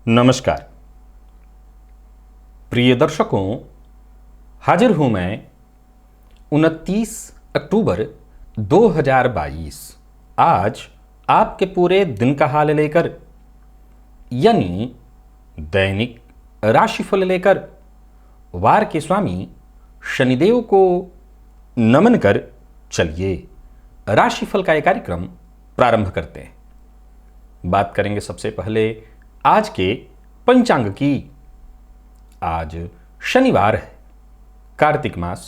नमस्कार प्रिय दर्शकों, हाजिर हूं मैं 29 अक्टूबर 2022 आज आपके पूरे दिन का हाल लेकर, यानी दैनिक राशिफल लेकर वार के स्वामी शनिदेव को नमन कर चलिए राशिफल का यह कार्यक्रम प्रारंभ करते हैं। बात करेंगे सबसे पहले आज के पंचांग की। आज शनिवार है, कार्तिक मास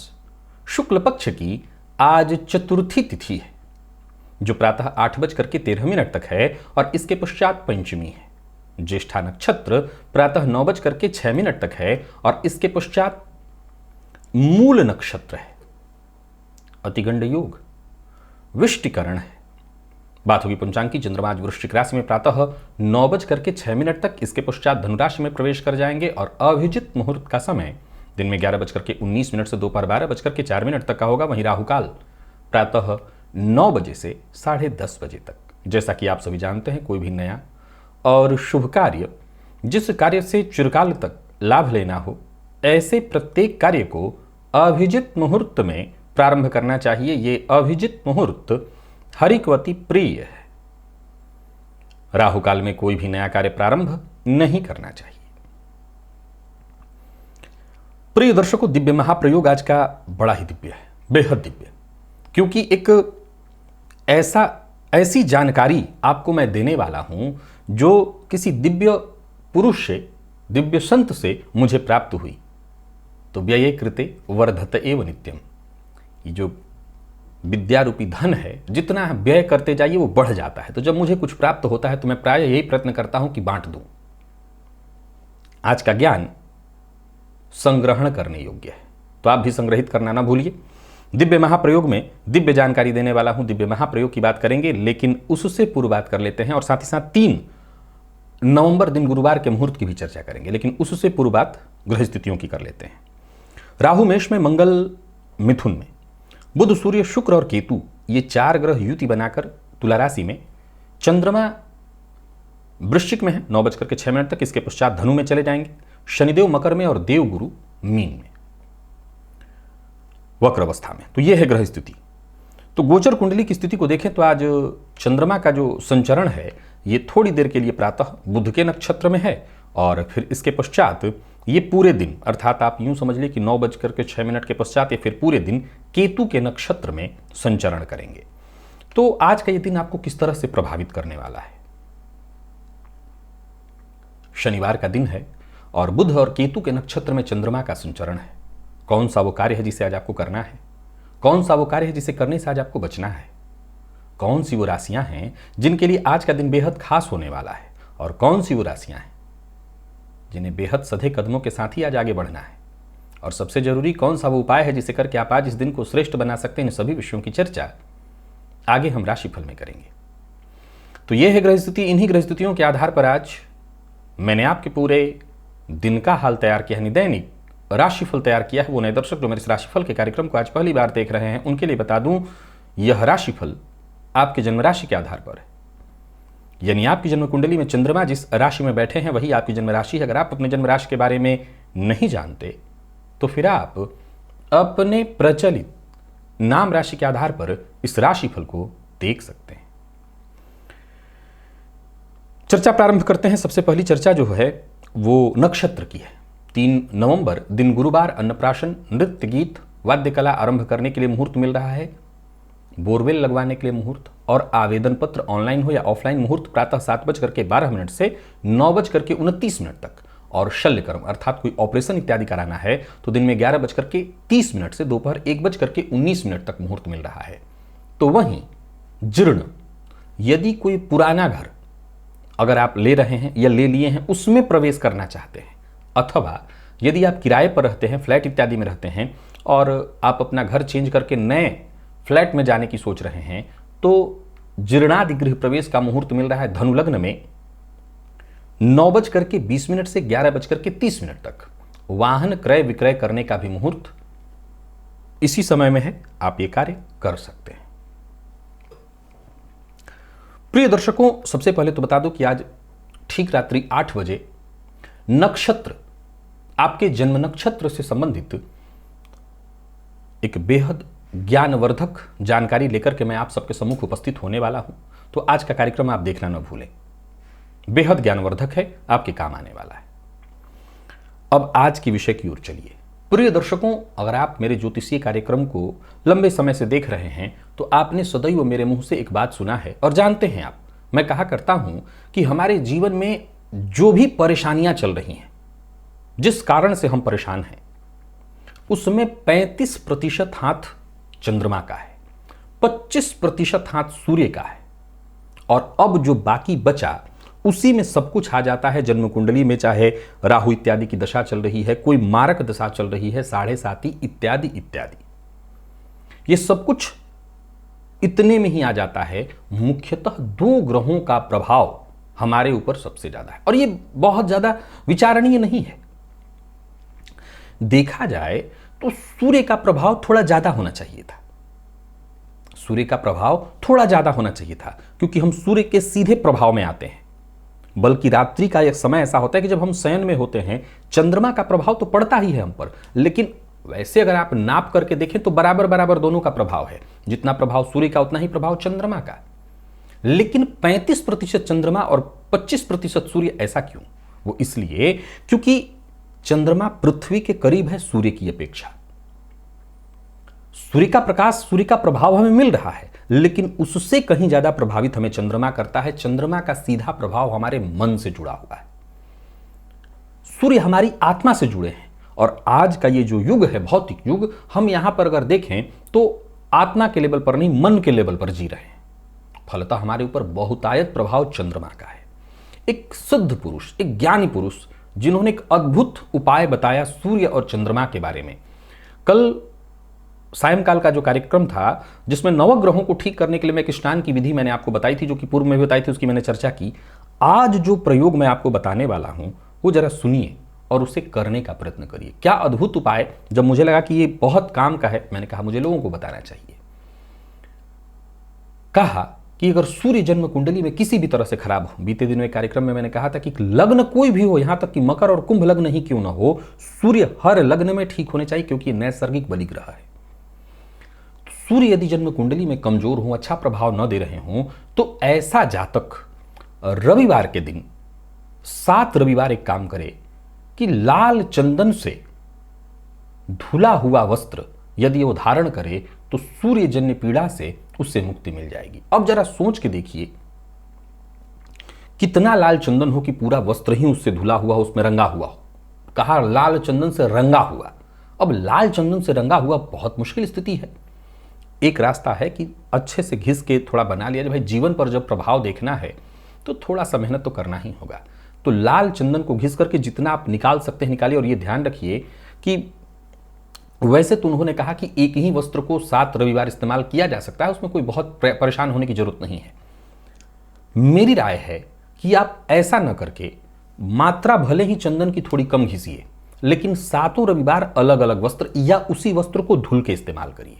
शुक्ल पक्ष की आज चतुर्थी तिथि है, जो प्रातः 8:13 तक है और इसके पश्चात पंचमी है। ज्येष्ठा नक्षत्र प्रातः 9:06 तक है और इसके पश्चात मूल नक्षत्र है। अतिगंड योग विष्टिकरण है। बात होगी पंचांग की। चंद्रमा आज वृश्चिक राशि में प्रातः 9:06 तक, इसके पश्चात धनुराशि में प्रवेश कर जाएंगे और अभिजित मुहूर्त का समय दिन में 11:19 से दोपहर 12:04 तक का होगा। वहीं राहुकाल प्रातः 9 बजे से 10:30 बजे तक। जैसा कि आप सभी जानते हैं, कोई भी नया और शुभ कार्य, जिस कार्य से चिरकाल तक लाभ लेना हो, ऐसे प्रत्येक कार्य को अभिजित मुहूर्त में प्रारंभ करना चाहिए। ये अभिजित मुहूर्त हरिकवती प्रिय है। राहुकाल में कोई भी नया कार्य प्रारंभ नहीं करना चाहिए। प्रिय दर्शकों, दिव्य महाप्रयोग आज का बड़ा ही दिव्य है, बेहद दिव्य, क्योंकि एक ऐसी जानकारी आपको मैं देने वाला हूं जो किसी दिव्य पुरुष से, दिव्य संत से मुझे प्राप्त हुई। तो व्यये कृते वर्धत एव नित्यम। ये जो विद्या रूपी धन है, जितना व्यय करते जाइए वो बढ़ जाता है। तो जब मुझे कुछ प्राप्त होता है तो मैं प्राय यही प्रयत्न करता हूं कि बांट दूं। आज का ज्ञान संग्रहण करने योग्य है, तो आप भी संग्रहित करना ना भूलिए। दिव्य महाप्रयोग में दिव्य जानकारी देने वाला हूं। दिव्य महाप्रयोग की बात करेंगे, लेकिन उससे पूर्व बात कर लेते हैं और साथ ही साथ 3 नवंबर दिन गुरुवार के मुहूर्त की भी चर्चा करेंगे, लेकिन उससे पूर्व बात ग्रह स्थितियों की कर लेते हैं। राहु मेष में, मंगल मिथुन में, बुध सूर्य शुक्र और केतु, ये 4 ग्रह युति बनाकर तुला राशि में, चंद्रमा वृश्चिक में है 9:06 तक, इसके पश्चात धनु में चले जाएंगे। शनिदेव मकर में और देवगुरु मीन में, वक्र अवस्था में। तो यह है ग्रह स्थिति। तो गोचर कुंडली की स्थिति को देखें तो आज चंद्रमा का जो संचरण है, ये थोड़ी देर के लिए प्रातः बुध के नक्षत्र में है और फिर इसके पश्चात ये पूरे दिन, अर्थात आप यूं समझ लीजिए कि 9:06 के पश्चात ये फिर पूरे दिन केतु के नक्षत्र में संचरण करेंगे। तो आज का ये दिन आपको किस तरह से प्रभावित करने वाला है? शनिवार का दिन है और बुध और केतु के नक्षत्र में चंद्रमा का संचरण है। कौन सा वो कार्य है जिसे आज आपको करना है? कौन सा वो कार्य है जिसे करने से आज आपको बचना है? कौन सी वो राशियां हैं जिनके लिए आज का दिन बेहद खास होने वाला है? और कौन सी वो राशियां हैं जिन्हें बेहद सधे कदमों के साथ ही आज आगे बढ़ना है? और सबसे जरूरी, कौन सा वो उपाय है जिसे करके आप आज इस दिन को श्रेष्ठ बना सकते हैं? इन सभी विषयों की चर्चा आगे हम राशिफल में करेंगे। तो यह है ग्रह स्थिति। इन्हीं ग्रह स्थितियों के आधार पर आज मैंने आपके पूरे दिन का हाल तैयार किया है, दैनिक राशिफल तैयार किया है। वो नए दर्शक जो मेरे इस राशिफल के कार्यक्रम को आज पहली बार देख रहे हैं, उनके लिए बता दूं, यह राशिफल आपके जन्म राशि के आधार पर है। यानी आपकी जन्म कुंडली में चंद्रमा जिस राशि में बैठे हैं वही आपकी जन्म राशि है। अगर आप अपने जन्म राशि के बारे में नहीं जानते तो फिर आप अपने प्रचलित नाम राशि के आधार पर इस राशिफल को देख सकते हैं। चर्चा प्रारंभ करते हैं। सबसे पहली चर्चा जो है वो नक्षत्र की है। 3 नवंबर दिन गुरुवार, अन्नप्राशन, नृत्य गीत वाद्य कला आरंभ करने के लिए मुहूर्त मिल रहा है। बोरवेल लगवाने के लिए मुहूर्त और आवेदन पत्र ऑनलाइन हो या ऑफलाइन मुहूर्त प्रातः 7:12 से 9:29 तक। और शल्यकर्म अर्थात कोई ऑपरेशन इत्यादि कराना है तो दिन में 11:30 से दोपहर 1:19 तक मुहूर्त मिल रहा है। तो वहीं जीर्ण, यदि कोई पुराना घर अगर आप ले रहे हैं या ले लिए हैं उसमें प्रवेश करना चाहते हैं, अथवा यदि आप किराए पर रहते हैं, फ्लैट इत्यादि में रहते हैं और आप अपना घर चेंज करके नए फ्लैट में जाने की सोच रहे हैं, तो जीर्णादि गृह प्रवेश का मुहूर्त मिल रहा है धनु लग्न में 9:20 से 11:30 तक। वाहन क्रय विक्रय करने का भी मुहूर्त इसी समय में है, आप ये कार्य कर सकते हैं। प्रिय दर्शकों, सबसे पहले तो बता दूं कि आज ठीक रात्रि 8 बजे नक्षत्र, आपके जन्म नक्षत्र से संबंधित एक बेहद ज्ञानवर्धक जानकारी लेकर के मैं आप सबके सम्मुख उपस्थित होने वाला हूं, तो आज का कार्यक्रम आप देखना न भूलें। बेहद ज्ञानवर्धक है, आपके काम आने वाला है। अब आज के विषय की ओर चलिए। प्रिय दर्शकों, अगर आप मेरे ज्योतिषीय कार्यक्रम को लंबे समय से देख रहे हैं तो आपने सदैव मेरे मुंह से एक बात सुना है और जानते हैं आप, मैं कहा करता हूं कि हमारे जीवन में जो भी परेशानियां चल रही हैं, जिस कारण से हम परेशान हैं, उसमें 35% हाथ चंद्रमा का है, 25% हाथ सूर्य का है, और अब जो बाकी बचा उसी में सब कुछ आ जाता है। जन्म कुंडली में चाहे राहु इत्यादि की दशा चल रही है, कोई मारक दशा चल रही है, 7.5 इत्यादि इत्यादि, ये सब कुछ इतने में ही आ जाता है। मुख्यतः 2 ग्रहों का प्रभाव हमारे ऊपर सबसे ज्यादा है और ये बहुत ज्यादा विचारणीय नहीं है। देखा जाए तो सूर्य का प्रभाव थोड़ा ज्यादा होना चाहिए था, सूर्य का प्रभाव थोड़ा ज्यादा होना चाहिए था, क्योंकि हम सूर्य के सीधे प्रभाव में आते हैं। बल्कि रात्रि का एक समय ऐसा होता है कि जब हम शयन में होते हैं, चंद्रमा का प्रभाव तो पड़ता ही है हम पर, लेकिन वैसे अगर आप नाप करके देखें तो बराबर बराबर दोनों का प्रभाव है। जितना प्रभाव सूर्य का उतना ही प्रभाव चंद्रमा का। लेकिन 35% चंद्रमा और 25% सूर्य, ऐसा क्यों? वो इसलिए क्योंकि चंद्रमा पृथ्वी के करीब है सूर्य की अपेक्षा। सूर्य का प्रकाश, सूर्य का प्रभाव हमें मिल रहा है, लेकिन उससे कहीं ज्यादा प्रभावित हमें चंद्रमा करता है। चंद्रमा का सीधा प्रभाव हमारे मन से जुड़ा हुआ है। सूर्य हमारी आत्मा से जुड़े हैं, और आज का ये जो युग है, भौतिक युग, हम यहां पर अगर देखें तो आत्मा के लेवल पर नहीं, मन के लेवल पर जी रहे हैं। फलतः हमारे ऊपर बहुतायत प्रभाव चंद्रमा का है। एक सिद्ध पुरुष, एक ज्ञानी पुरुष, जिन्होंने एक अद्भुत उपाय बताया सूर्य और चंद्रमा के बारे में। कल सायंकाल का जो कार्यक्रम था, जिसमें नवग्रहों को ठीक करने के लिए मैं एक स्नान की विधि मैंने आपको बताई थी, जो कि पूर्व में भी बताई थी, उसकी मैंने चर्चा की। आज जो प्रयोग मैं आपको बताने वाला हूं वो जरा सुनिए और उसे करने का प्रयत्न करिए। क्या अद्भुत उपाय! जब मुझे लगा कि ये बहुत काम का है, मैंने कहा मुझे लोगों को बताना चाहिए। कहा कि अगर सूर्य जन्म कुंडली में किसी भी तरह से खराब हो, बीते दिनों एक कार्यक्रम में मैंने कहा था कि लग्न कोई भी हो, यहां तक कि मकर और कुंभ लग्न ही क्यों ना हो, सूर्य हर लग्न में ठीक होने चाहिए, क्योंकि नैसर्गिक बलिग्रह है। सूर्य यदि जन्म कुंडली में कमजोर हो, अच्छा प्रभाव न दे रहे हों, तो ऐसा जातक रविवार के दिन 7 रविवार एक काम करे कि लाल चंदन से धुला हुआ वस्त्र यदि वो धारण करे तो सूर्यजन्य पीड़ा से उससे मुक्ति मिल जाएगी। अब जरा सोच के देखिए, कितना लाल चंदन हो कि पूरा वस्त्र ही उससे धुला हुआ हो, उसमें रंगा हुआ हो। कहा लाल चंदन से रंगा हुआ। अब लाल चंदन से रंगा हुआ बहुत मुश्किल स्थिति है। एक रास्ता है कि अच्छे से घिस के थोड़ा बना लिया। भाई जीवन पर जब प्रभाव देखना है तो थोड़ा सा मेहनत तो करना ही होगा। तो लाल चंदन को घिस करके जितना आप निकाल सकते हैं निकालिए। और ये ध्यान रखिए कि वैसे तो उन्होंने कहा कि एक ही वस्त्र को 7 रविवार इस्तेमाल किया जा सकता है, उसमें कोई बहुत परेशान होने की जरूरत नहीं है। मेरी राय है कि आप ऐसा न करके मात्रा भले ही चंदन की थोड़ी कम घिसिए, लेकिन 7 रविवार अलग अलग वस्त्र या उसी वस्त्र को धुल के इस्तेमाल करिए।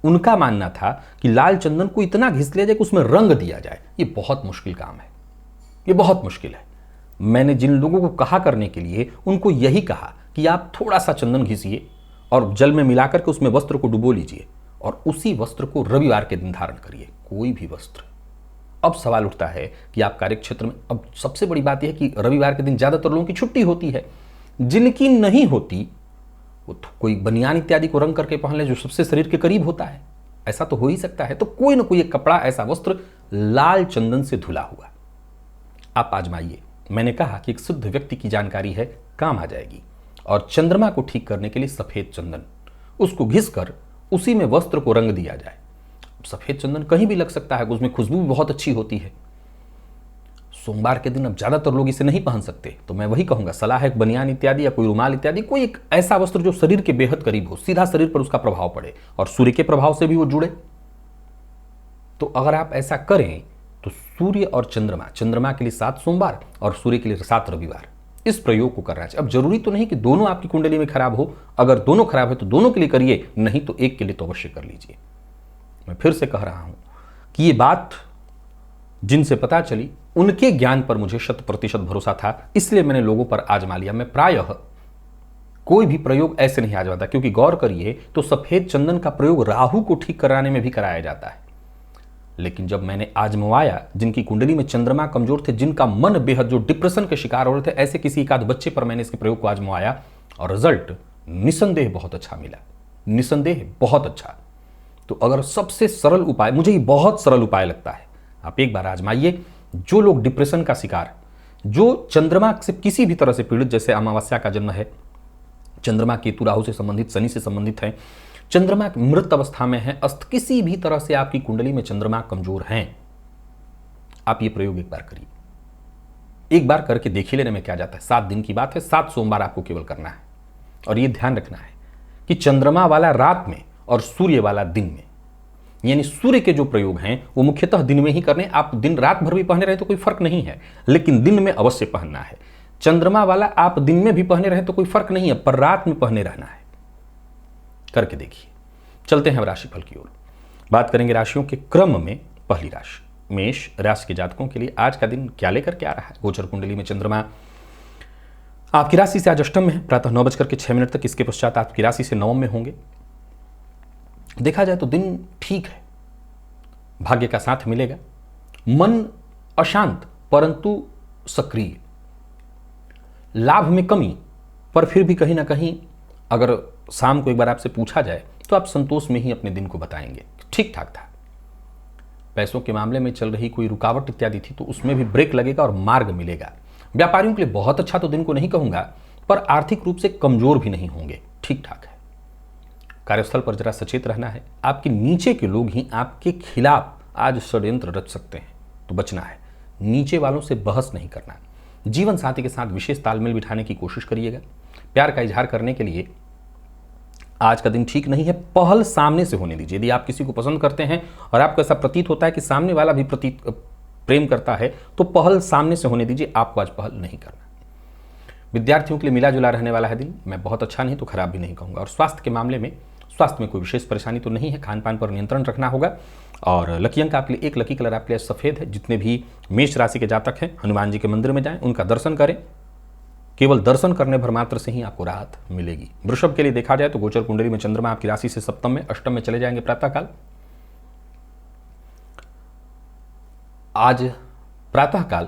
उनका मानना था कि लाल चंदन को इतना घिस लिया जाए कि उसमें रंग दिया जाए। ये बहुत मुश्किल काम है, ये बहुत मुश्किल है। मैंने जिन लोगों को कहा करने के लिए, उनको यही कहा कि आप थोड़ा सा चंदन घिसिए और जल में मिलाकर के उसमें वस्त्र को डुबो लीजिए और उसी वस्त्र को रविवार के दिन धारण करिए, कोई भी वस्त्र। अब सवाल उठता है कि आप कार्यक्षेत्र में, अब सबसे बड़ी बात यह है कि रविवार के दिन ज्यादातर लोगों की छुट्टी होती है। जिनकी नहीं होती वो कोई बनियान इत्यादि को रंग करके पहन ले, जो सबसे शरीर के करीब होता है। ऐसा तो हो ही सकता है। तो कोई ना कोई एक कपड़ा, ऐसा वस्त्र लाल चंदन से धुला हुआ आप आजमाइए। मैंने कहा कि एक शुद्ध व्यक्ति की जानकारी है, काम आ जाएगी। और चंद्रमा को ठीक करने के लिए सफेद चंदन, उसको घिसकर उसी में वस्त्र को रंग दिया जाए। सफेद चंदन कहीं भी लग सकता है, उसमें खुशबू भी बहुत अच्छी होती है। सोमवार के दिन अब ज़्यादातर लोग इसे नहीं पहन सकते, तो मैं वही कहूँगा, सलाह है बनियान इत्यादि या कोई रुमाल इत्यादि, कोई एक ऐसा वस्त्र जो शरीर के बेहद करीब हो, सीधा शरीर पर उसका प्रभाव पड़े और सूर्य के प्रभाव से भी वो जुड़े। तो अगर आप ऐसा करें तो सूर्य और चंद्रमा, चंद्रमा के लिए 7 सोमवार और सूर्य के लिए 7 रविवार, इस प्रयोग को करना चाहिए। अब जरूरी तो नहीं कि दोनों आपकी कुंडली में खराब हो, अगर दोनों खराब है तो दोनों के लिए करिए, नहीं तो एक के लिए तो अवश्य कर लीजिए। मैं फिर से कह रहा हूं कि ये बात जिनसे पता चली उनके ज्ञान पर मुझे 100% भरोसा था, इसलिए मैंने लोगों पर आजमा लिया। मैं प्रायः कोई भी प्रयोग ऐसे नहीं आजमाता, क्योंकि गौर करिए तो सफेद चंदन का प्रयोग राहु को ठीक कराने में भी कराया जाता है। लेकिन जब मैंने आजमवाया, जिनकी कुंडली में चंद्रमा कमजोर थे, जिनका मन बेहद, जो डिप्रेशन के शिकार हो रहे थे, ऐसे किसी एक आध बच्चे पर मैंने इसके प्रयोग को आजमवाया और रिजल्ट निसंदेह बहुत अच्छा मिला, निसंदेह बहुत अच्छा। तो अगर सबसे सरल उपाय, मुझे ये बहुत सरल उपाय लगता है, आप एक बार आजमाइए। जो लोग डिप्रेशन का शिकार, जो चंद्रमा से किसी भी तरह से पीड़ित, जैसे अमावस्या का जन्म है, चंद्रमा केतु राहु से संबंधित, शनि से संबंधित है, चंद्रमा मृत अवस्था में है, अस्त किसी भी तरह से आपकी कुंडली में चंद्रमा कमजोर हैं, आप ये प्रयोग एक बार करिए। एक बार करके देखिए, लेने में क्या जाता है। 7 दिन की बात है, 7 सोमवार आपको केवल करना है। और ये ध्यान रखना है कि चंद्रमा वाला रात में और सूर्य वाला दिन में, यानी सूर्य के जो प्रयोग हैं वो मुख्यतः दिन में ही करने। आप दिन रात भर भी पहने रहे तो कोई फर्क नहीं है, लेकिन दिन में अवश्य पहनना है। चंद्रमा वाला आप दिन में भी पहने रहे तो कोई फर्क नहीं है, पर रात में पहने रहना है। करके देखिए। चलते हैं राशिफल की ओर, बात करेंगे राशियों के क्रम में। पहली राशि मेष राशि के जातकों के लिए आज का दिन क्या लेकर के आ रहा है। गोचर कुंडली में चंद्रमा आपकी राशि से आज अष्टम में है, प्रातः 9:06 तक। इसके पश्चात आपकी राशि से नवम में होंगे। देखा जाए तो दिन ठीक है, भाग्य का साथ मिलेगा, मन अशांत परंतु सक्रिय, लाभ में कमी, पर फिर भी कहीं ना कहीं अगर शाम को एक बार आपसे पूछा जाए तो आप संतोष में ही अपने दिन को बताएंगे, ठीक ठाक था। पैसों के मामले में चल रही कोई रुकावट इत्यादि थी तो उसमें भी ब्रेक लगेगा और मार्ग मिलेगा। व्यापारियों के लिए बहुत अच्छा तो दिन को नहीं कहूंगा, पर आर्थिक रूप से कमजोर भी नहीं होंगे, ठीक ठाक है। कार्यस्थल पर जरा सचेत रहना है, आपके नीचे के लोग ही आपके खिलाफ आज षड्यंत्र रच सकते हैं, तो बचना है। नीचे वालों से बहस नहीं करना। जीवन साथी के साथ विशेष तालमेल बिठाने की कोशिश करिएगा। प्यार का इजहार करने के लिए आज का दिन ठीक नहीं है, पहल सामने से होने दीजिए। यदि आप किसी को पसंद करते हैं और आपको ऐसा प्रतीत होता है कि सामने वाला भी प्रेम करता है, तो पहल सामने से होने दीजिए, आपको आज पहल नहीं करना। विद्यार्थियों के लिए मिला जुला रहने वाला है दिन, मैं बहुत अच्छा नहीं तो खराब भी नहीं कहूंगा। और स्वास्थ्य के मामले में, स्वास्थ्य में कोई विशेष परेशानी तो नहीं है, खान पान पर नियंत्रण रखना होगा। और लकी अंक आपके लिए 1, लकी कलर आपके लिए सफेद है। जितने भी मेष राशि के जातक हैं, हनुमान जी के मंदिर में जाएं, उनका दर्शन करें। केवल दर्शन करने भर मात्र से ही आपको राहत मिलेगी। वृषभ के लिए देखा जाए तो गोचर कुंडली में चंद्रमा आपकी राशि से सप्तम में, अष्टम में चले जाएंगे प्रातःकाल। आज प्रातःकाल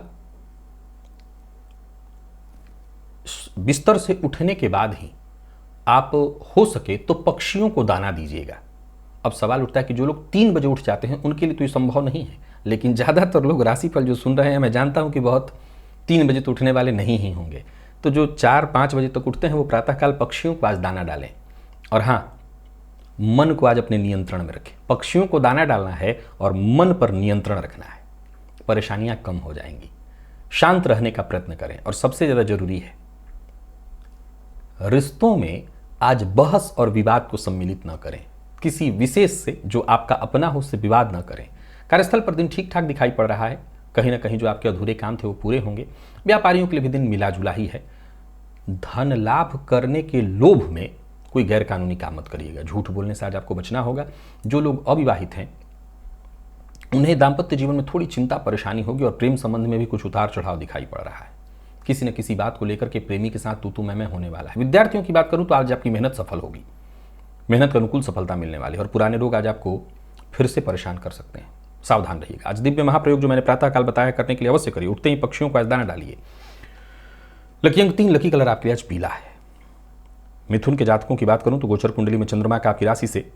बिस्तर से उठने के बाद ही आप हो सके तो पक्षियों को दाना दीजिएगा। अब सवाल उठता है कि जो लोग 3 बजे उठ जाते हैं उनके लिए तो ये संभव नहीं है, लेकिन ज़्यादातर लोग राशिफल जो सुन रहे हैं, मैं जानता हूं कि बहुत 3 बजे तो उठने वाले नहीं ही होंगे। तो जो 4-5 बजे तक उठते हैं वो प्रातःकाल पक्षियों को आज दाना डालें। और हाँ, मन को आज अपने नियंत्रण में रखें। पक्षियों को दाना डालना है और मन पर नियंत्रण रखना है, परेशानियां कम हो जाएंगी। शांत रहने का प्रयत्न करें। और सबसे ज़्यादा जरूरी है, रिश्तों में आज बहस और विवाद को सम्मिलित न करें। किसी विशेष से जो आपका अपना हो उससे विवाद न करें। कार्यस्थल पर दिन ठीक ठाक दिखाई पड़ रहा है, कहीं ना कहीं जो आपके अधूरे काम थे वो पूरे होंगे। व्यापारियों के लिए भी दिन मिला जुला ही है। धन लाभ करने के लोभ में कोई गैर कानूनी काम मत करिएगा। झूठ बोलने से आज आपको बचना होगा। जो लोग अविवाहित हैं उन्हें दाम्पत्य जीवन में थोड़ी चिंता परेशानी होगी और प्रेम संबंध में भी कुछ उतार चढ़ाव दिखाई पड़ रहा है। किसी न किसी बात को लेकर के प्रेमी के साथ तू मैं होने वाला है। विद्यार्थियों की बात करूं तो आज आपकी मेहनत सफल होगी, मेहनत के अनुकूल सफलता मिलने वाली है। और पुराने रोग आज आपको फिर से परेशान कर सकते हैं, सावधान रहिएगा। आज दिव्य महाप्रयोग जो मैंने प्रातःकाल बताया करने के लिए अवश्य करिए। उठते ही पक्षियों को आज दाना डालिए। लकी अंक 3, लकी कलर आपके लिए आज पीला है। मिथुन के जातकों की बात करूं तो गोचर कुंडली में चंद्रमा का आपकी राशि से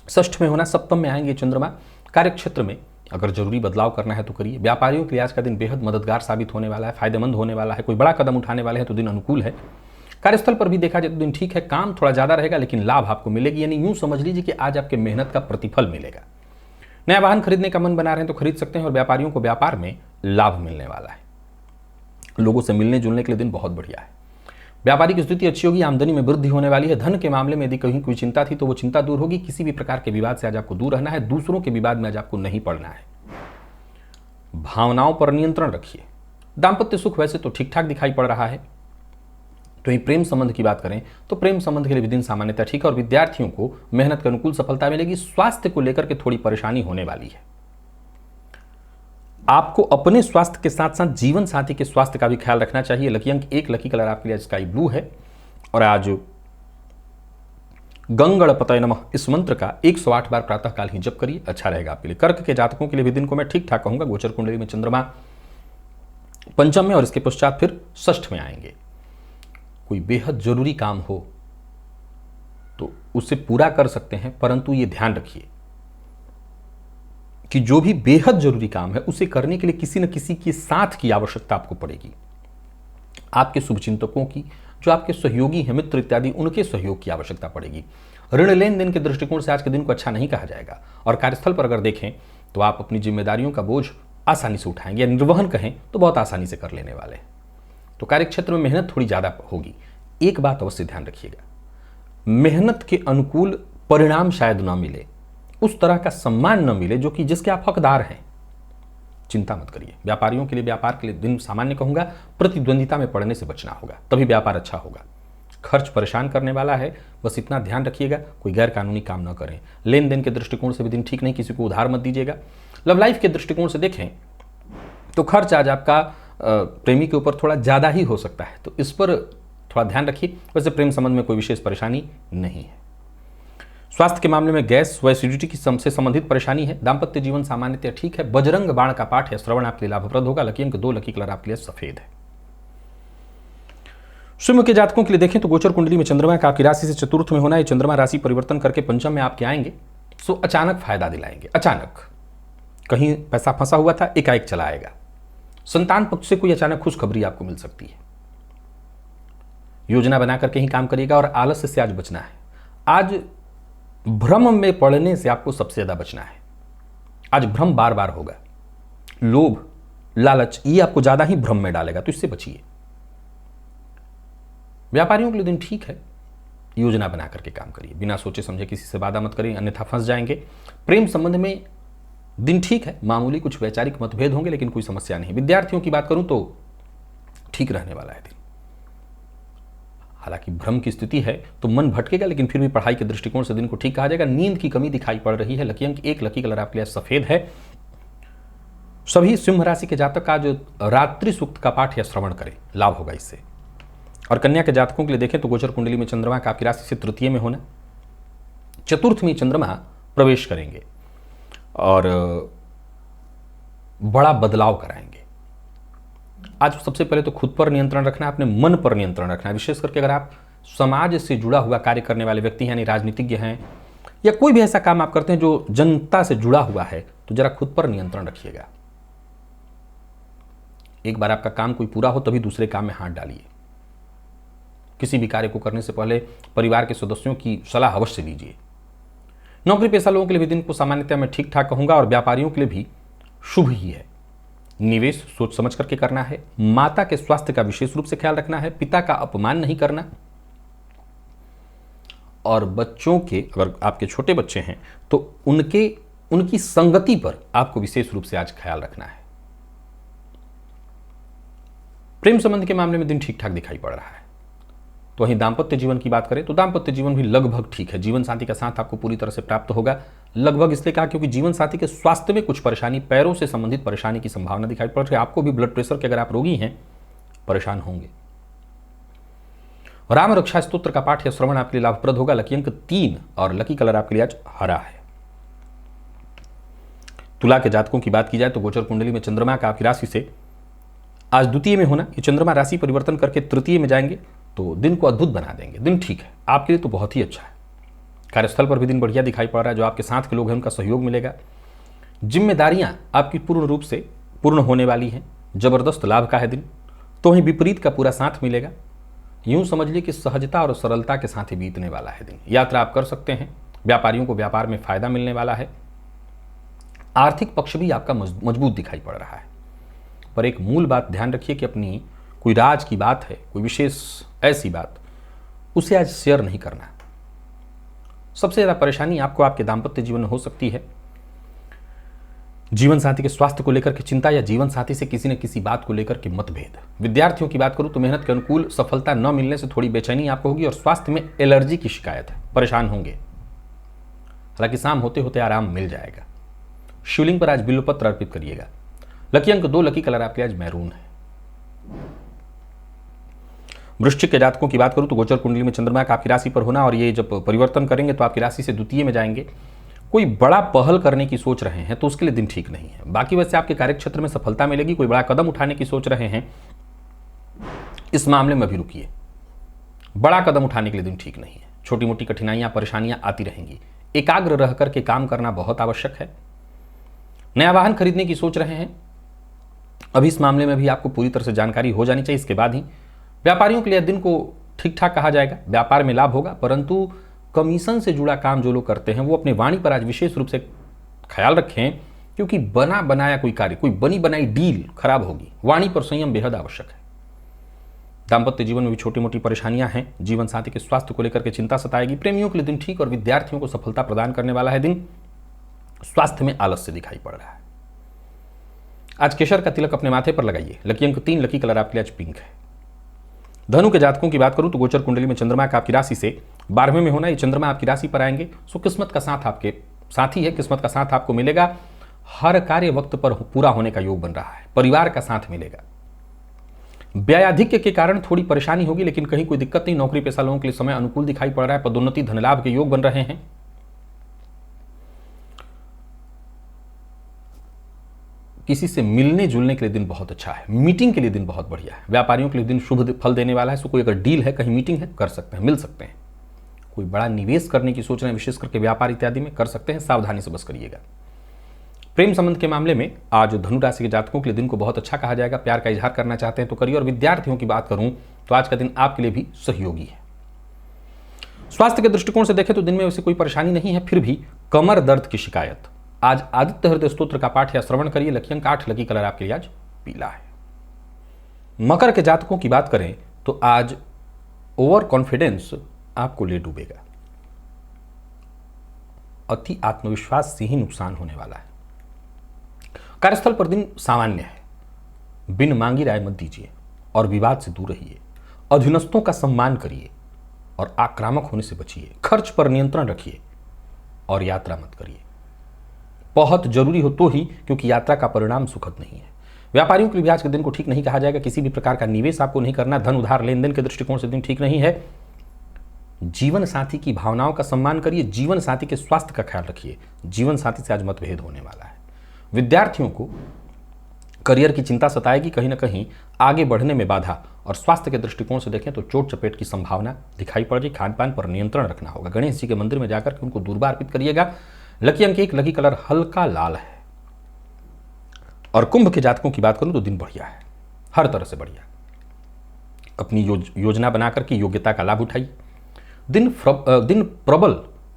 षष्ठ में होना, सप्तम में आएंगे चंद्रमा। कार्यक्षेत्र में अगर जरूरी बदलाव करना है तो करिए। व्यापारियों के लिए आज का दिन बेहद मददगार साबित होने वाला है, फायदेमंद होने वाला है। कोई बड़ा कदम उठाने वाले हैं तो दिन अनुकूल है। कार्यस्थल पर भी देखा जाए तो दिन ठीक है, काम थोड़ा ज्यादा रहेगा लेकिन लाभ आपको मिलेगी। यानी यूं समझ लीजिए कि आज आपके मेहनत का प्रतिफल मिलेगा। नया वाहन खरीदने का मन बना रहे हैं तो खरीद सकते हैं। और व्यापारियों को व्यापार में लाभ मिलने वाला है। लोगों से मिलने जुलने के लिए दिन बहुत बढ़िया है। व्यापारिक स्थिति अच्छी होगी, आमदनी में वृद्धि होने वाली है। धन के मामले में यदि कहीं कोई चिंता थी तो वो चिंता दूर होगी। किसी भी प्रकार के विवाद से आज आपको दूर रहना है। दूसरों के विवाद में आज आपको नहीं पड़ना है। भावनाओं पर नियंत्रण रखिए। दाम्पत्य सुख वैसे तो ठीक ठाक दिखाई पड़ रहा है। तो ये प्रेम संबंध की बात करें तो प्रेम संबंध के लिए भी दिन सामान्यतः ठीक है और विद्यार्थियों को मेहनत के अनुकूल सफलता मिलेगी। स्वास्थ्य को लेकर के थोड़ी परेशानी होने वाली है। आपको अपने स्वास्थ्य के साथ साथ जीवन साथी के स्वास्थ्य का भी ख्याल रखना चाहिए। लकी अंक 1, लकी कलर आपके लिए स्काई ब्लू है और आज गंगणपतये नमः इस मंत्र का 108 बार प्रातःकाल ही जप करिए, अच्छा रहेगा आपके लिए। कर्क के जातकों के लिए भी दिन को मैं ठीक ठाक कहूंगा। गोचर कुंडली में चंद्रमा पंचम में और इसके पश्चात फिर षष्ठ में आएंगे। कोई बेहद जरूरी काम हो तो उसे पूरा कर सकते हैं, परंतु ये ध्यान रखिए कि जो भी बेहद जरूरी काम है उसे करने के लिए किसी न किसी के साथ की आवश्यकता आपको पड़ेगी। आपके शुभचिंतकों की, जो आपके सहयोगी हैं, मित्र इत्यादि, उनके सहयोग की आवश्यकता पड़ेगी। ऋण लेन देन के दृष्टिकोण से आज के दिन को अच्छा नहीं कहा जाएगा और कार्यस्थल पर अगर देखें तो आप अपनी जिम्मेदारियों का बोझ आसानी से उठाएंगे या निर्वहन कहें तो बहुत आसानी से कर लेने वाले हैं। तो कार्यक्षेत्र में मेहनत थोड़ी ज़्यादा होगी। एक बात अवश्य ध्यान रखिएगा, मेहनत के अनुकूल परिणाम शायद ना मिले, उस तरह का सम्मान न मिले जो कि जिसके आप हकदार हैं। चिंता मत करिए। व्यापारियों के लिए, व्यापार के लिए दिन सामान्य कहूंगा। प्रतिद्वंदिता में पड़ने से बचना होगा, तभी व्यापार अच्छा होगा। खर्च परेशान करने वाला है, बस इतना ध्यान रखिएगा कोई गैर कानूनी काम न करें। लेन देन के दृष्टिकोण से भी दिन ठीक नहीं, किसी को उधार मत दीजिएगा। लव लाइफ के दृष्टिकोण से देखें तो खर्च आज आपका प्रेमी के ऊपर थोड़ा ज़्यादा ही हो सकता है, तो इस पर थोड़ा ध्यान रखिए। वैसे प्रेम संबंध में कोई विशेष परेशानी नहीं है। स्वास्थ्य के मामले में गैस व एसिडिटी की से संबंधित परेशानी है। दाम्पत्य जीवन सामान्यतः ठीक है। बजरंग बाण का पाठ है, श्रवण आपके लिए लाभप्रद होगा। लकी अंक 2, लकी कलर आपके लिए सफेद है। सिंह के जातकों के लिए देखें तो गोचर कुंडली में चंद्रमा का आपकी राशि से चतुर्थ में होना है। चंद्रमा राशि परिवर्तन करके पंचम में आपके आएंगे, सो अचानक फायदा दिलाएंगे। अचानक कहीं पैसा फंसा हुआ था, एकाएक चला आएगा। संतान पक्ष से कोई अचानक खुशखबरी आपको मिल सकती है। योजना बनाकर के ही काम करिएगा और आलस्य से आज बचना है। आज भ्रम में पड़ने से आपको सबसे ज्यादा बचना है। आज भ्रम बार बार होगा। लोभ, लालच, ये आपको ज्यादा ही भ्रम में डालेगा, तो इससे बचिए। व्यापारियों के लिए दिन ठीक है। योजना बना करके काम करिए, बिना सोचे समझे किसी से वादा मत करिए, अन्यथा फंस जाएंगे। प्रेम संबंध में दिन ठीक है। मामूली कुछ वैचारिक मतभेद होंगे लेकिन कोई समस्या नहीं। विद्यार्थियों की बात करूं तो ठीक रहने वाला है दिन। हालांकि भ्रम की स्थिति है तो मन भटकेगा, लेकिन फिर भी पढ़ाई के दृष्टिकोण से दिन को ठीक कहा जाएगा। नींद की कमी दिखाई पड़ रही है। लकी अंक 1, लकी कलर आपके लिए सफेद है। सभी सिंह राशि के जातक का जो रात्रि सूक्त का पाठ या श्रवण करें, लाभ होगा इससे। और कन्या के जातकों के लिए देखें तो गोचर कुंडली में चंद्रमा का आपकी राशि से तृतीय में होना, चतुर्थ में चंद्रमा प्रवेश करेंगे और बड़ा बदलाव कराएंगे। आज सबसे पहले तो खुद पर नियंत्रण रखना है, अपने मन पर नियंत्रण रखना है। विशेष करके अगर आप समाज से जुड़ा हुआ कार्य करने वाले व्यक्ति हैं, यानी राजनीतिज्ञ हैं, या कोई भी ऐसा काम आप करते हैं जो जनता से जुड़ा हुआ है, तो जरा खुद पर नियंत्रण रखिएगा। एक बार आपका काम कोई पूरा हो तभी दूसरे काम में हाथ डालिए। किसी भी कार्य को करने से पहले परिवार के सदस्यों की सलाह अवश्य लीजिए। नौकरी पेशा लोगों के लिए भी दिन को सामान्यतः मैं ठीक ठाक कहूंगा और व्यापारियों के लिए भी शुभ ही है। निवेश सोच समझ करके करना है। माता के स्वास्थ्य का विशेष रूप से ख्याल रखना है। पिता का अपमान नहीं करना। और बच्चों के, अगर आपके छोटे बच्चे हैं तो उनकी संगति पर आपको विशेष रूप से आज ख्याल रखना है। प्रेम संबंध के मामले में दिन ठीक ठाक दिखाई पड़ रहा है। तो वहीं दाम्पत्य जीवन की बात करें तो दाम्पत्य जीवन भी लगभग ठीक है। जीवन साथी का साथ आपको पूरी तरह से प्राप्त होगा। लगभग इसलिए कहा क्योंकि जीवन साथी के स्वास्थ्य में कुछ परेशानी, पैरों से संबंधित परेशानी की संभावना दिखाई पड़ रही है। आपको भी ब्लड प्रेशर के, अगर आप रोगी हैं, परेशान होंगे। राम रक्षा स्तोत्र का पाठ या श्रवण आपके लिए लाभप्रद होगा। लकी अंक 3 और लकी कलर आपके लिए आज हरा है। तुला के जातकों की बात की जाए तो गोचर कुंडली में चंद्रमा का आपकी राशि से आज द्वितीय में होना, ये चंद्रमा राशि परिवर्तन करके तृतीय में जाएंगे तो दिन को अद्भुत बना देंगे। दिन ठीक है आपके लिए, तो बहुत ही अच्छा है। कार्यस्थल पर भी दिन बढ़िया दिखाई पड़ रहा है। जो आपके साथ के लोग हैं उनका सहयोग मिलेगा। जिम्मेदारियां आपकी पूर्ण रूप से पूर्ण होने वाली हैं। जबरदस्त लाभ का है दिन। तो वहीं विपरीत का पूरा साथ मिलेगा। यूं समझ लीजिए कि सहजता और सरलता के साथ ही बीतने वाला है दिन। यात्रा आप कर सकते हैं। व्यापारियों को व्यापार में फायदा मिलने वाला है। आर्थिक पक्ष भी आपका मजबूत दिखाई पड़ रहा है। पर एक मूल बात ध्यान रखिए कि अपनी कोई राज की बात है, कोई विशेष ऐसी बात, उसे आज शेयर नहीं करना। सबसे ज़्यादा परेशानी आपको आपके दाम्पत्य जीवन में हो सकती है जीवन साथी के स्वास्थ्य को लेकर के चिंता या जीवन साथी से किसी न किसी बात को लेकर के मतभेद। विद्यार्थियों की बात करूं तो मेहनत के अनुकूल सफलता न मिलने से थोड़ी बेचैनी आपको होगी और स्वास्थ्य में एलर्जी की शिकायत है, परेशान होंगे। हालांकि शाम होते होते आराम मिल जाएगा। शिवलिंग पर आज बिल्वपत्र अर्पित करिएगा। लकी अंक 2, लकी कलर आपके आज मैरून है। वृश्चिक के जातकों की बात करूं तो गोचर कुंडली में चंद्रमा का आपकी राशि पर होना और ये जब परिवर्तन करेंगे तो आपकी राशि से द्वितीय में जाएंगे। कोई बड़ा पहल करने की सोच रहे हैं तो उसके लिए दिन ठीक नहीं है। बाकी वैसे आपके कार्यक्षेत्र में सफलता मिलेगी। कोई बड़ा कदम उठाने की सोच रहे हैं, इस मामले में भी रुकिए। बड़ा कदम उठाने के लिए दिन ठीक नहीं है। छोटी मोटी कठिनाइयां, परेशानियां आती रहेंगी। एकाग्र रह करके काम करना बहुत आवश्यक है। नया वाहन खरीदने की सोच रहे हैं, अभी इस मामले में भी आपको पूरी तरह से जानकारी हो जानी चाहिए, इसके बाद ही। व्यापारियों के लिए दिन को ठीक ठाक कहा जाएगा। व्यापार में लाभ होगा, परंतु कमीशन से जुड़ा काम जो लोग करते हैं वो अपने वाणी पर आज विशेष रूप से ख्याल रखें, क्योंकि बना बनाया कोई कार्य, कोई बनी बनाई डील खराब होगी। वाणी पर संयम बेहद आवश्यक है। दाम्पत्य जीवन में भी छोटी मोटी परेशानियां हैं। जीवन साथी के स्वास्थ्य को लेकर के चिंता सताएगी। प्रेमियों के लिए दिन ठीक और विद्यार्थियों को सफलता प्रदान करने वाला है दिन। स्वास्थ्य में आलस्य दिखाई पड़ रहा है। आज केसर का तिलक अपने माथे पर लगाइए। लकी अंक 3, लकी कलर आपके लिए आज पिंक है। धनु के जातकों की बात करूं तो गोचर कुंडली में चंद्रमा का आपकी राशि से 12वें में होना, ये चंद्रमा आपकी राशि पर आएंगे सो किस्मत का साथ आपके साथी है। किस्मत का साथ आपको मिलेगा। हर कार्य वक्त पर पूरा होने का योग बन रहा है। परिवार का साथ मिलेगा। व्ययाधिक्य के कारण थोड़ी परेशानी होगी, लेकिन कहीं कोई दिक्कत नहीं। नौकरी पेशा लोगों के लिए समय अनुकूल दिखाई पड़ रहा है। पदोन्नति, धनलाभ के योग बन रहे हैं। किसी से मिलने जुलने के लिए दिन बहुत अच्छा है। मीटिंग के लिए दिन बहुत बढ़िया है। व्यापारियों के लिए दिन शुभ फल देने वाला है। सो कोई अगर डील है, कहीं मीटिंग है, कर सकते हैं, मिल सकते हैं। कोई बड़ा निवेश करने की सोच रहे हैं, विशेष करके व्यापार इत्यादि में, कर सकते हैं। सावधानी से बस करिएगा। प्रेम संबंध के मामले में आज धनु राशि के जातकों के लिए दिन को बहुत अच्छा कहा जाएगा। प्यार का इजहार करना चाहते हैं तो करिए। और विद्यार्थियों की बात करूं तो आज का दिन आपके लिए भी सहयोगी है। स्वास्थ्य के दृष्टिकोण से देखें तो दिन में वैसे कोई परेशानी नहीं है, फिर भी कमर दर्द की शिकायत। आज आदित्य हृदय स्तोत्र का पाठ या श्रवण करिए। लकी अंक 8, लकी कलर आपके लिए आज पीला है। मकर के जातकों की बात करें तो आज ओवर कॉन्फिडेंस आपको ले डूबेगा। अति आत्मविश्वास से ही नुकसान होने वाला है। कार्यस्थल पर दिन सामान्य है। बिन मांगी राय मत दीजिए और विवाद से दूर रहिए। अधीनस्थों का सम्मान करिए और आक्रामक होने से बचिए। खर्च पर नियंत्रण रखिए और यात्रा मत करिए। बहुत जरूरी हो तो ही, क्योंकि यात्रा का परिणाम सुखद नहीं है। व्यापारियों के लिए भी आज के दिन को ठीक नहीं कहा जाएगा। किसी भी प्रकार का निवेश आपको नहीं करना। धन उधार लेन देन के दृष्टिकोण से दिन ठीक नहीं है। जीवन साथी की भावनाओं का सम्मान करिए। जीवन साथी के स्वास्थ्य का ख्याल रखिए। जीवन साथी से आज मतभेद होने वाला है। विद्यार्थियों को करियर की चिंता सताएगी, कहीं ना कहीं आगे बढ़ने में बाधा। और स्वास्थ्य के दृष्टिकोण से देखें तो चोट चपेट की संभावना दिखाई पड़ रही। खान पान पर नियंत्रण रखना होगा। गणेश जी के मंदिर में जाकर के उनको दूर्वा अर्पित करिएगा। लकी अंक 1, लकी कलर हल्का लाल है। और कुंभ के जातकों की बात करूं तो दिन बढ़िया है, हर तरह से बढ़िया। अपनी योजना बनाकर के योग्यता का लाभ उठाइए। दिन प्रबल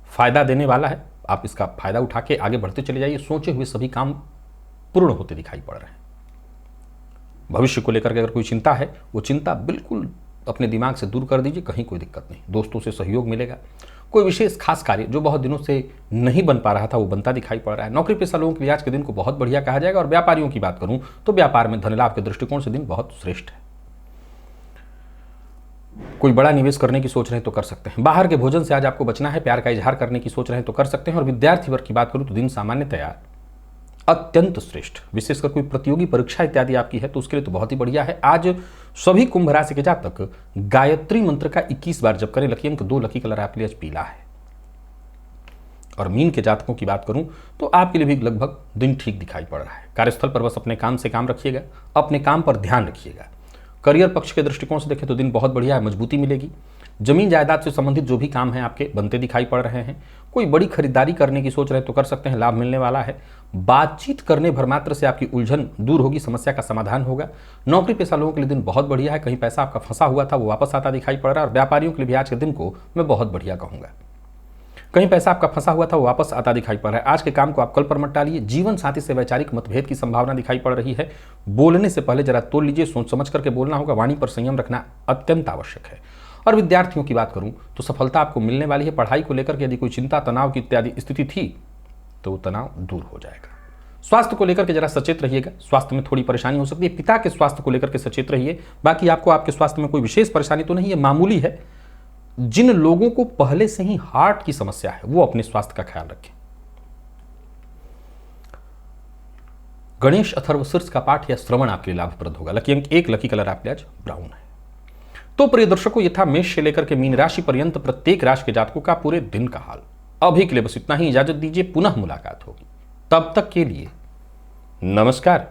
फायदा देने वाला है। आप इसका फायदा उठा के आगे बढ़ते चले जाइए। सोचे हुए सभी काम पूर्ण होते दिखाई पड़ रहे हैं। भविष्य को लेकर के अगर कोई चिंता है, वो चिंता बिल्कुल अपने दिमाग से दूर कर दीजिए। कहीं कोई दिक्कत नहीं। दोस्तों से सहयोग मिलेगा। कोई विशेष खास कार्य जो बहुत दिनों से नहीं बन पा रहा था वो बनता दिखाई पड़ रहा है। नौकरी पेशा लोगों के लिए आज के दिन को बहुत बढ़िया कहा जाएगा। और व्यापारियों की बात करूं तो व्यापार में धन लाभ के दृष्टिकोण से दिन बहुत श्रेष्ठ है। कोई बड़ा निवेश करने की सोच रहे हैं तो कर सकते हैं। बाहर के भोजन से आज आपको बचना है। प्यार का इजहार करने की सोच रहे हैं तो कर सकते हैं। और विद्यार्थी वर्ग की बात करूं तो दिन सामान्यतया अत्यंत श्रेष्ठ। विशेषकर कोई प्रतियोगी परीक्षा इत्यादि आपकी है तो उसके लिए तो बहुत ही बढ़िया है। आज सभी कुंभ राशि के जातक गायत्री मंत्र का 21 बार जप करें। लकी अंक 2, लकी कलर आपके लिए आज पीला है। और मीन के जातकों की बात करूं तो आपके लिए भी लगभग दिन ठीक दिखाई पड़ रहा है। कार्यस्थल पर बस अपने काम से काम रखिएगा। अपने काम पर ध्यान रखिएगा। करियर पक्ष के दृष्टिकोण से देखें तो दिन बहुत बढ़िया है। मजबूती मिलेगी। जमीन जायदाद से संबंधित जो भी काम है आपके बनते दिखाई पड़ रहे हैं। कोई बड़ी खरीदारी करने की सोच रहे हैं तो कर सकते हैं। लाभ मिलने वाला है। बातचीत करने भर मात्र से आपकी उलझन दूर होगी। समस्या का समाधान होगा। नौकरी पेशा लोगों के लिए दिन बहुत बढ़िया है। कहीं पैसा आपका फंसा हुआ था वो वापस आता दिखाई पड़ रहा है। और व्यापारियों के लिए भी आज के दिन को मैं बहुत बढ़िया कहूँगा। कहीं पैसा आपका फंसा हुआ था वो वापस आता दिखाई पड़ रहा है। आज के काम को आप कल पर मत टालिए। जीवन साथी से वैचारिक मतभेद की संभावना दिखाई पड़ रही है। बोलने से पहले जरा तोल लीजिए, सोच समझ करके बोलना होगा। वाणी पर संयम रखना अत्यंत आवश्यक है। और विद्यार्थियों की बात करूं तो सफलता आपको मिलने वाली है। पढ़ाई को लेकर के यदि कोई चिंता, तनाव की इत्यादि स्थिति थी तो वो तनाव दूर हो जाएगा। स्वास्थ्य को लेकर के जरा सचेत रहिएगा। स्वास्थ्य में थोड़ी परेशानी हो सकती है। पिता के स्वास्थ्य को लेकर के सचेत रहिए। बाकी आपको आपके स्वास्थ्य में कोई विशेष परेशानी तो नहीं है, मामूली है। जिन लोगों को पहले से ही हार्ट की समस्या है वो अपने स्वास्थ्य का ख्याल रखें। गणेश अथर्वशीर्ष का पाठ या श्रवण आपके लिए लाभप्रद होगा। लकी अंक 1, लकी कलर आपके आज ब्राउन है। तो प्रिय दर्शकों, ये था मेष से लेकर के मीन राशि पर्यंत प्रत्येक राशि के जातकों का पूरे दिन का हाल। अभी के लिए बस इतना ही। इजाजत दीजिए, पुनः मुलाकात होगी। तब तक के लिए नमस्कार।